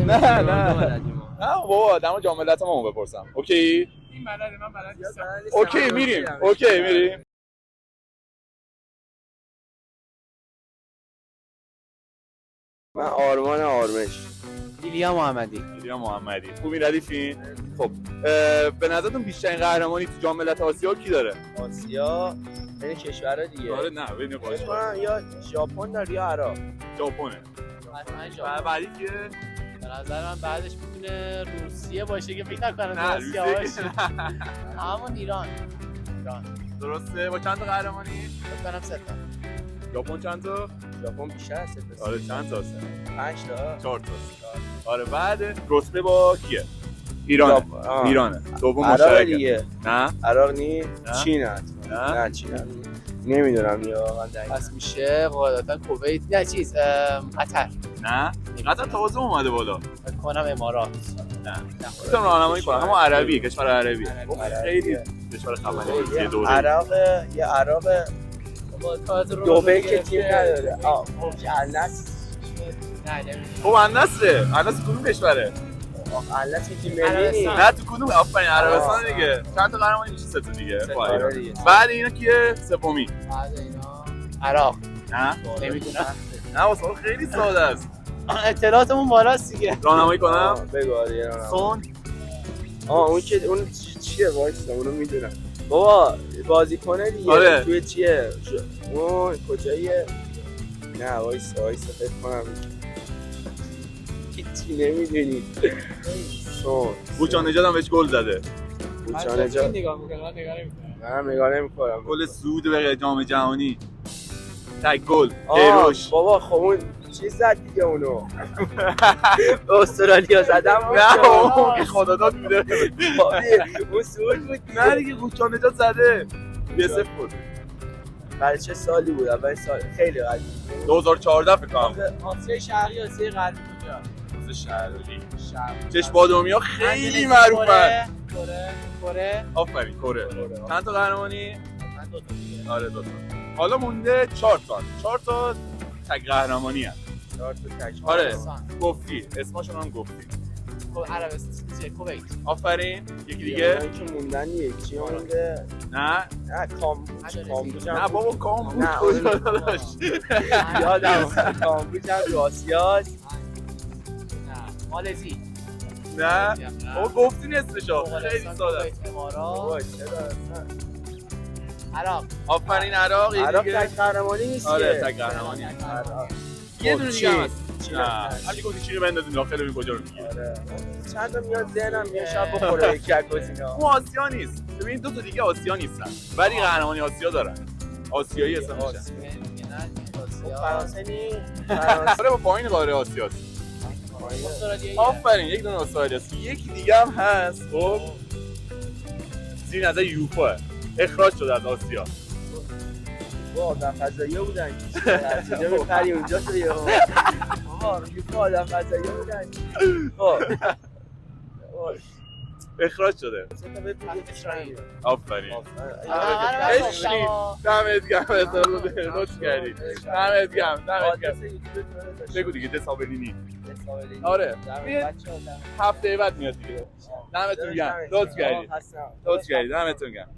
نه بابا دم جام ملتمو بپرسم. اوکی این بلده من بلد نیستم. اوکی میریم. من آرمان آرمش. ایلیا محمدی. خوبی ردیفین؟ خب به نظرتون بیشترین قهرمانی تو جام ملت آسیا کی داره؟ آسیا بین کشورها دیگه. آره نه بین من یا ژاپن داره یا عراق. ژاپنه. بعدی کیه؟ به نظر من بعدش میتونه روسیه باشه که فکر نکنم آسیا باشه. همون ایران. درسته. با چند تا قهرمانی؟ فکر کنم 3 تا. ژاپن چند تا؟ ژاپن بیشتر از 3 تا. آره چند تا؟ 5 تا. 4 تا. آره بعد رتبه با کیه؟ ایرانه. دوم مشترکه. نه عراق نی؟ چین نه چین نمیدونم یا من دقیقاً. پس میشه قاعدتا کویت نه چیز قطر. نه قطر تازه اومده بالا. فکر کنم امارات. نه میتونم راهنمایی کنم. همون عربی کشور عربی. خیلی کشور خفنه یه دوره. عراق یه عراق دبی که تیم نداره. النصر نه نمیدونم. خب النصر کدوم کشوره؟ النصر تیم ملی نیست. نه تو کدوم؟ آفرین عربستان دیگه. چند تا قهرمانی میشه؟ 3 تا دیگه. بعد اینا کیه؟ سومی. بعد اینا عراق. نه نمیدونم. نه واسه خیلی ساده است. اطلاعاتمون بالاست دیگه. راهنمایی کنم؟ بگو آره. سون اون چیه وایسا اونو میدونم. بابا بازیکنه دیگه. آره. توی چیه؟ اون کجاییه؟ نه وایسا فکر کنم هیچی نمیدونی. سون بوچان نژاد هم بهش گل زده. بوچان نژاد نگاه میکنم من نگاه نمیکنم. من نگاه نمیکنم. گل سعود به جام جهانی. تک گل. کیروش. بابا خب اون چیز زد دیگه اونو. استرالیا زدم. نه اون خداداد بوده. اون سعود بود. نه دیگه بوچان نژاد زده. 1-0 بود. برای چه سالی بود؟ اول سال خیلی قدیم. 2014 فکر کنم. آسیای شرقی آسیای غربی کجا؟ آسیا شرقی. چش بادامی‌ها خیلی معروفن. کره. آفرین کره. چند تا قهرمانی؟ من 2 تا دیگه. آره 2 تا. حالا مونده 4 تا تک قهرمانی هست. 4 تا تک. آره گفتی اسمشون هم گفتی. عربستان کویت. آفرین. یکی دیگه که موندن یکی مونده. نه کامبوج. نه بابا کامبوج نه کجا داشت؟ یادم کامبوج هم تو آسیاست. نه مالزی. نه بابا گفتی نصفشو. خیلی ساده است. امارات. عراق. آفرین عراق. تک قهرمانی نیست. آره تک قهرمانی. یه دونه دیگه هست. نه علی گفتی چیزی بندازیم داخل این کجا رو میگی؟ آره چند تا میاد ذهنم میاد شب بخوره یکی از گزینا. اون آسیا نیست. ببین 2 تا دیگه آسیا نیستن. ولی قهرمانی آسیا دارن. آسیایی اسم میشن. فرانسه نی؟ آره با پایین قاره آسیاست. آفرین یک دونه استرالیاست. یکی دیگه هم هست. خب زیر نظر یوفا اخراج شده از آسیا. آدم فضاییه بودن چیزا بخری اونجا تو یه یوفا آدم فضاییه بودن. اخراج شده. آفرین. دمت گرم لطف کردی. دمت گرم. بگو دیگه دسابلینی. آره هفته بعد میاد دیگه. دمتون گرم. لطف کردی. دمتون گرم.